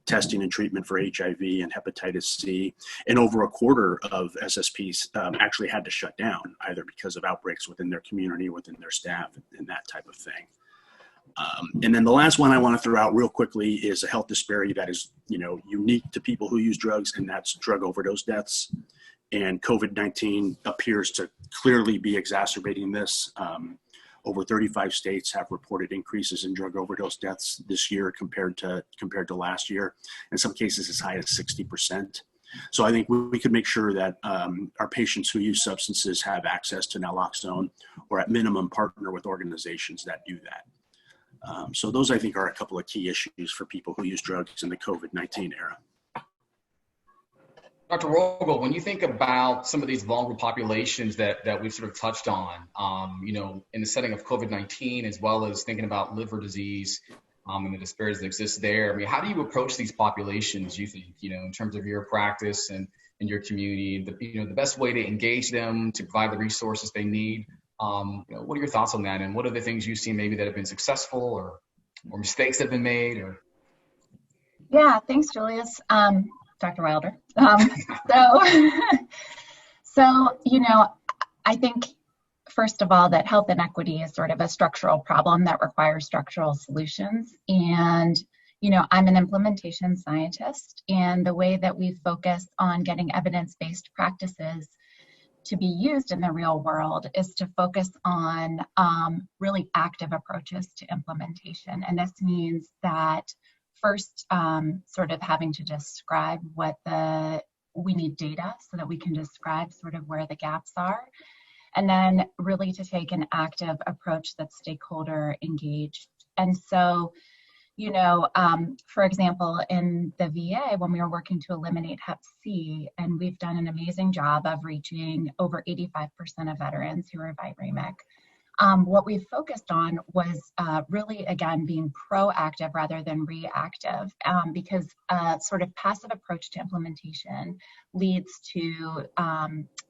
testing and treatment for HIV and hepatitis C, and over a quarter of SSPs actually had to shut down, either because of outbreaks within their community, within their staff, and that type of thing. And then the last one I want to throw out real quickly is a health disparity that is, unique to people who use drugs, and that's drug overdose deaths. And COVID-19 appears to clearly be exacerbating this. Over 35 states have reported increases in drug overdose deaths this year compared to last year. In some cases, as high as 60%. So I think we could make sure that our patients who use substances have access to naloxone, or at minimum partner with organizations that do that. So those, I think, are a couple of key issues for people who use drugs in the COVID-19 era. Dr. Rogel, when you think about some of these vulnerable populations that we've sort of touched on, in the setting of COVID-19, as well as thinking about liver disease and the disparities that exist there, I mean, how do you approach these populations, you think, in terms of your practice and your community, the best way to engage them, to provide the resources they need? What are your thoughts on that? And what are the things you've seen maybe that have been successful or mistakes that have been made? Yeah, thanks, Julius. Dr. Wilder. I think, first of all, that health inequity is sort of a structural problem that requires structural solutions. And, I'm an implementation scientist, and the way that we focus on getting evidence-based practices to be used in the real world is to focus on really active approaches to implementation. And this means that first, sort of having to describe we need data so that we can describe sort of where the gaps are. And then really to take an active approach that's stakeholder engaged. And so, for example, in the VA, when we were working to eliminate Hep C, and we've done an amazing job of reaching over 85% of veterans who are viremic. What we focused on was really, again, being proactive rather than reactive, because a sort of passive approach to implementation leads to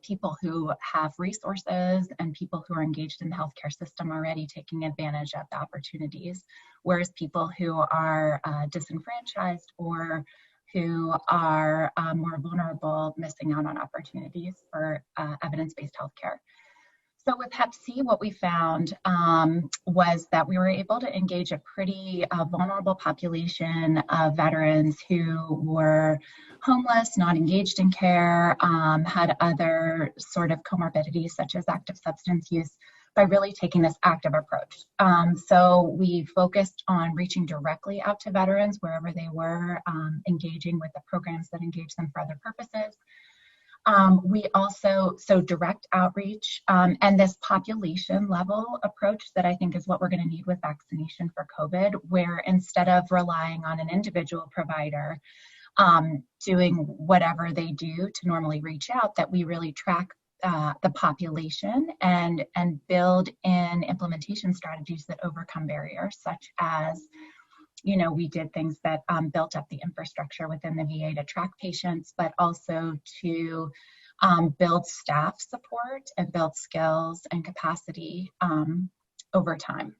people who have resources and people who are engaged in the healthcare system already taking advantage of the opportunities, whereas people who are disenfranchised or who are more vulnerable missing out on opportunities for evidence-based healthcare. So with Hep C, what we found was that we were able to engage a pretty vulnerable population of veterans who were homeless, not engaged in care, had other sort of comorbidities such as active substance use, by really taking this active approach. So we focused on reaching directly out to veterans wherever they were, engaging with the programs that engage them for other purposes. We also, direct outreach and this population level approach that I think is what we're going to need with vaccination for COVID, where instead of relying on an individual provider doing whatever they do to normally reach out, that we really track the population and build in implementation strategies that overcome barriers, such as we did things that built up the infrastructure within the VA to track patients, but also to build staff support and build skills and capacity over time.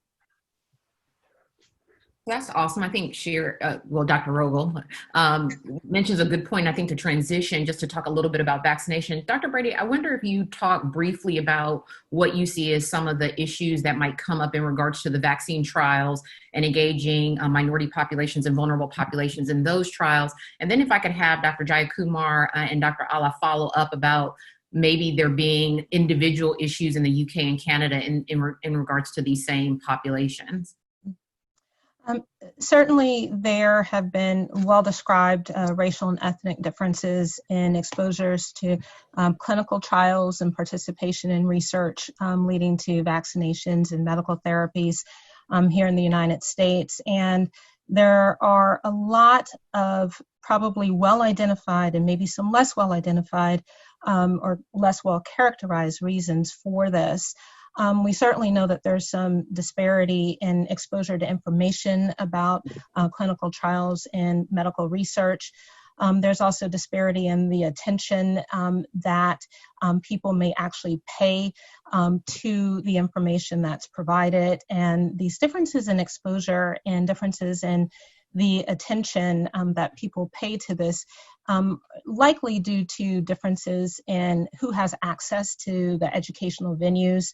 That's awesome. I think Dr. Rogel mentions a good point, I think, to transition, just to talk a little bit about vaccination. Dr. Brady, I wonder if you talk briefly about what you see as some of the issues that might come up in regards to the vaccine trials and engaging minority populations and vulnerable populations in those trials. And then if I could have Dr. Jayakumar and Dr. Alla follow up about maybe there being individual issues in the UK and Canada in regards to these same populations. Certainly, there have been well-described racial and ethnic differences in exposures to clinical trials and participation in research leading to vaccinations and medical therapies here in the United States. And there are a lot of probably well-identified and maybe some less well-identified or less well-characterized reasons for this. We certainly know that there's some disparity in exposure to information about clinical trials and medical research. There's also disparity in the attention that people may actually pay to the information that's provided. And these differences in exposure and differences in the attention that people pay to this likely due to differences in who has access to the educational venues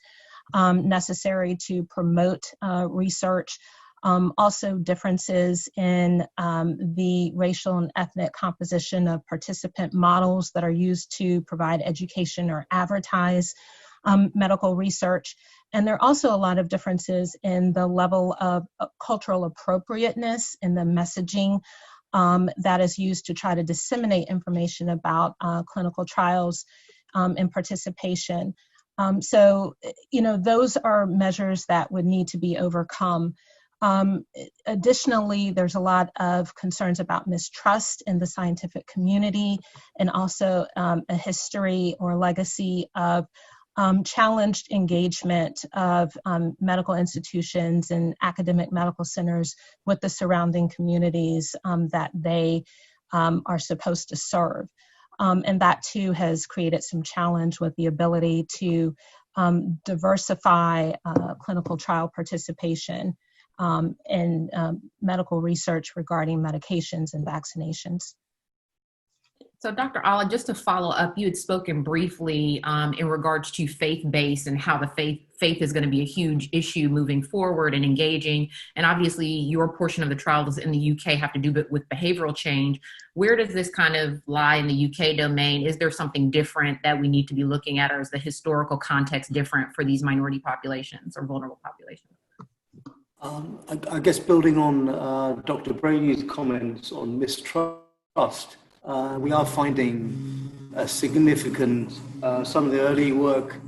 necessary to promote research. Also differences in the racial and ethnic composition of participant models that are used to provide education or advertise medical research. And there are also a lot of differences in the level of cultural appropriateness in the messaging that is used to try to disseminate information about clinical trials and participation. So, those are measures that would need to be overcome. Additionally, there's a lot of concerns about mistrust in the scientific community, and also a history or legacy of challenged engagement of medical institutions and academic medical centers with the surrounding communities that they are supposed to serve. And that too has created some challenge with the ability to diversify clinical trial participation and medical research regarding medications and vaccinations. So Dr. Alla, just to follow up, you had spoken briefly in regards to faith-based and how the faith is going to be a huge issue moving forward and engaging. And obviously your portion of the trials in the UK have to do with behavioral change. Where does this kind of lie in the UK domain? Is there something different that we need to be looking at, or is the historical context different for these minority populations or vulnerable populations? I guess building on Dr. Brady's comments on mistrust, we are finding a significant, some of the early work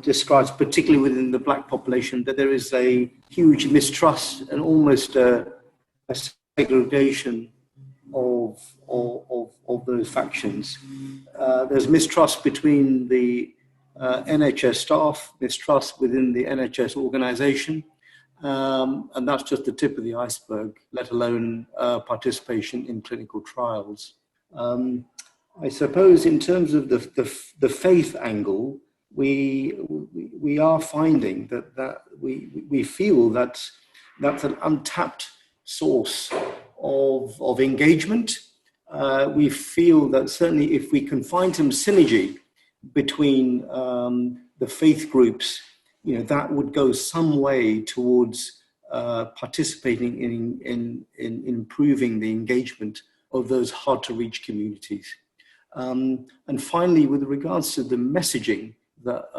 describes, particularly within the Black population, that there is a huge mistrust and almost a segregation of those factions. There's mistrust between the NHS staff, mistrust within the NHS organization, and that's just the tip of the iceberg, let alone participation in clinical trials. I suppose in terms of the faith angle, we are finding that we feel that's an untapped source of engagement. We feel that certainly if we can find some synergy between the faith groups, that would go some way towards participating in improving the engagement of those hard to reach communities. And finally, with regards to the messaging that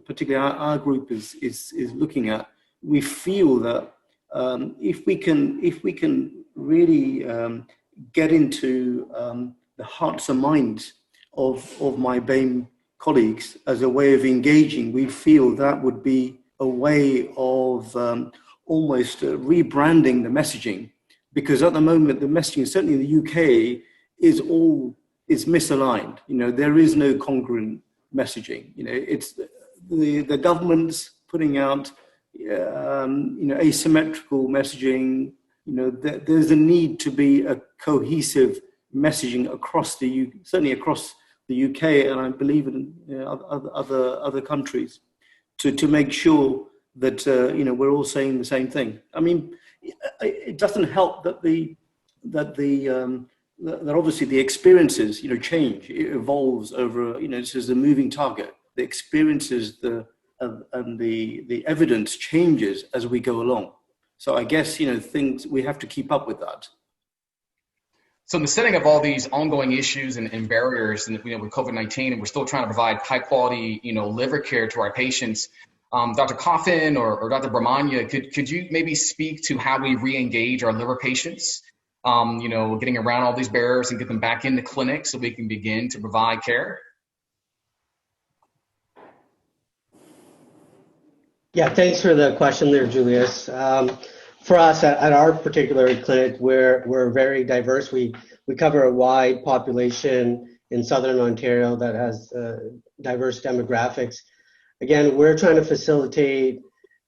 particularly our group is looking at, we feel that if we can really get into the hearts and minds of my BAME colleagues as a way of engaging, we feel that would be a way of almost rebranding the messaging, because at the moment the messaging, certainly in the UK, is misaligned. There is no congruent messaging. It's the government's putting out asymmetrical messaging. There's a need to be a cohesive messaging across certainly across the UK, and I believe in other countries, to make sure that we're all saying the same thing. I mean, it doesn't help that that obviously the experiences change. It evolves over this is a moving target. The experiences and the evidence changes as we go along. So I guess things, we have to keep up with that. So in the setting of all these ongoing issues and barriers, and with COVID-19, and we're still trying to provide high quality, liver care to our patients, Dr. Coffin or Dr. Brahmanya, could you maybe speak to how we re-engage our liver patients, getting around all these barriers and get them back in the clinic so we can begin to provide care? Yeah, thanks for the question there, Julius. For us at our particular clinic, we're very diverse. We cover a wide population in Southern Ontario that has diverse demographics. Again, we're trying to facilitate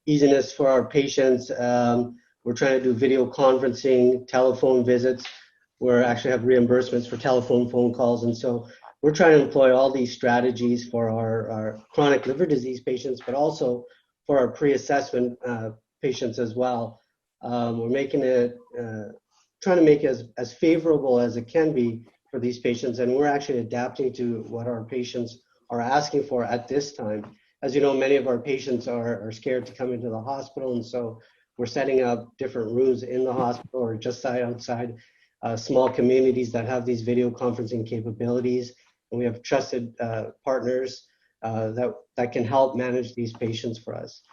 easiness for our patients. We're trying to do video conferencing, telephone visits. We actually have reimbursements for telephone phone calls. And so we're trying to employ all these strategies for our chronic liver disease patients, but also for our pre-assessment patients as well. We're making it, trying to make it as favorable as it can be for these patients, and we're actually adapting to what our patients are asking for at this time. As you know, many of our patients are scared to come into the hospital, and so we're setting up different rooms in the hospital or just outside small communities that have these video conferencing capabilities, and we have trusted partners that can help manage these patients for us.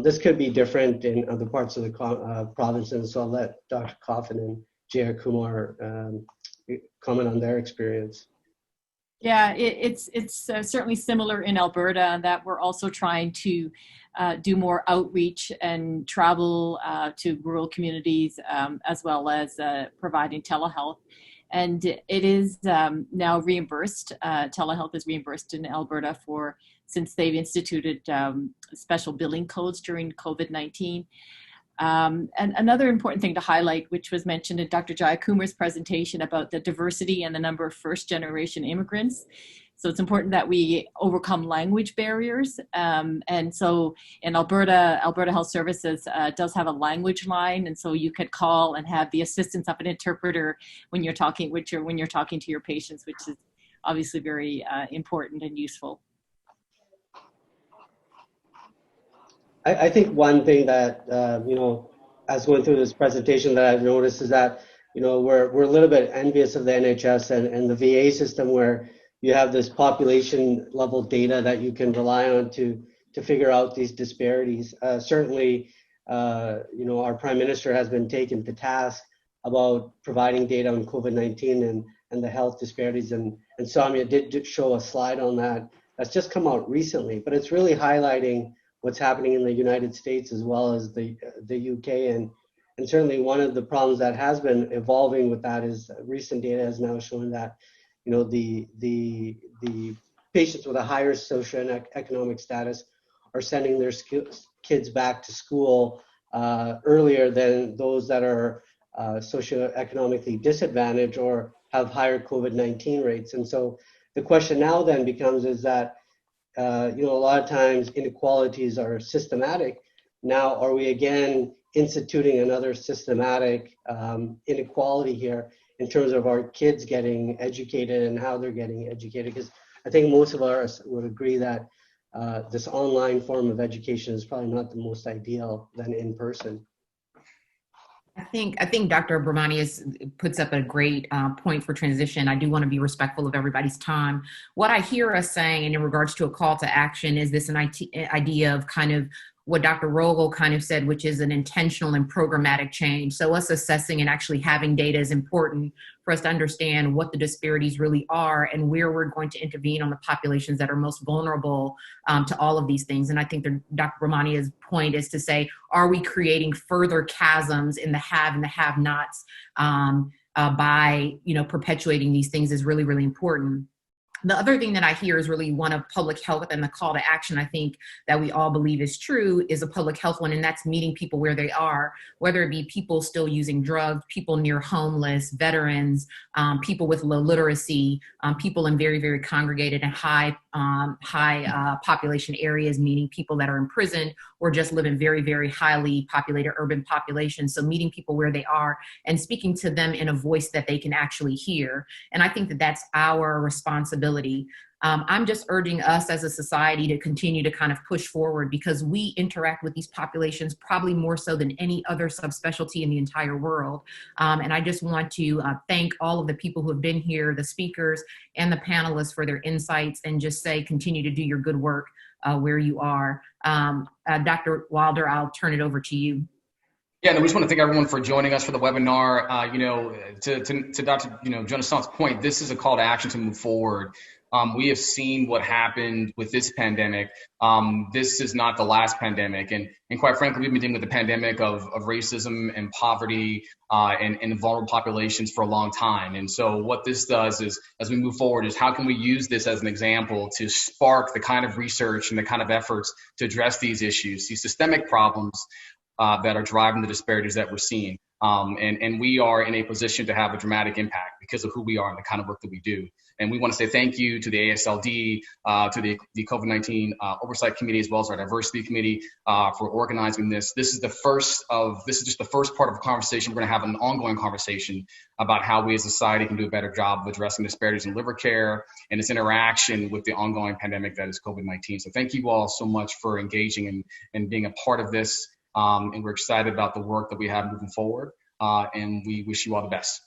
This could be different in other parts of the province, and so I'll let Dr. Coffin and J.R. Kumar comment on their experience. Yeah, it's certainly similar in Alberta, that we're also trying to do more outreach and travel to rural communities, as well as providing telehealth. And it is now reimbursed. Telehealth is reimbursed in Alberta since they've instituted special billing codes during COVID-19. And another important thing to highlight, which was mentioned in Dr. Jayakumar's presentation about the diversity and the number of first-generation immigrants. So it's important that we overcome language barriers. And so in Alberta Health Services does have a language line, and so you could call and have the assistance of an interpreter when you're talking to your patients, which is obviously very important and useful. I think one thing that, as going through this presentation that I've noticed is that, we're a little bit envious of the NHS and the VA system, where you have this population level data that you can rely on to figure out these disparities. Certainly, our Prime Minister has been taken to task about providing data on COVID-19 and the health disparities. And Samia did show a slide on that. That's just come out recently, but it's really highlighting what's happening in the United States as well as the UK. And certainly one of the problems that has been evolving with that is recent data has now shown that, the patients with a higher socioeconomic status are sending their kids back to school earlier than those that are socioeconomically disadvantaged or have higher COVID-19 rates. And so the question now then becomes is that, a lot of times inequalities are systematic. Now, are we again instituting another systematic inequality here in terms of our kids getting educated and how they're getting educated? Because I think most of us would agree that this online form of education is probably not the most ideal than in person. I think Dr. Brahmani puts up a great point for transition. I do want to be respectful of everybody's time. What I hear us saying, and in regards to a call to action, is this an idea of kind of what Dr. Rogel kind of said, which is an intentional and programmatic change. So us assessing and actually having data is important for us to understand what the disparities really are and where we're going to intervene on the populations that are most vulnerable to all of these things. And I think Dr. Brahmani's point is to say, are we creating further chasms in the have and the have-nots by perpetuating these things is really, really important. The other thing that I hear is really one of public health, and the call to action I think that we all believe is true is a public health one, and that's meeting people where they are, whether it be people still using drugs, people near homeless, veterans, people with low literacy, people in very, very congregated and high population areas, meaning people that are in prison or just live in very, very highly populated urban populations. So meeting people where they are and speaking to them in a voice that they can actually hear. And I think that that's our responsibility. I'm just urging us as a society to continue to kind of push forward, because we interact with these populations probably more so than any other subspecialty in the entire world. And I just want to thank all of the people who have been here, the speakers and the panelists, for their insights, and just say continue to do your good work where you are. Dr. Wilder, I'll turn it over to you. Yeah, and we just want to thank everyone for joining us for the webinar. To Dr. Jonason's point, this is a call to action to move forward. We have seen what happened with this pandemic. This is not the last pandemic, and quite frankly, we've been dealing with the pandemic of racism and poverty and vulnerable populations for a long time. And so, what this does is, as we move forward, is how can we use this as an example to spark the kind of research and the kind of efforts to address these issues, these systemic problems that are driving the disparities that we're seeing. And we are in a position to have a dramatic impact because of who we are and the kind of work that we do. And we want to say thank you to the ASLD, to the COVID-19 Oversight Committee, as well as our Diversity Committee for organizing this. This is just the first part of a conversation. We're going to have an ongoing conversation about how we as a society can do a better job of addressing disparities in liver care and its interaction with the ongoing pandemic that is COVID-19. So thank you all so much for engaging and being a part of this. And we're excited about the work that we have moving forward. And we wish you all the best.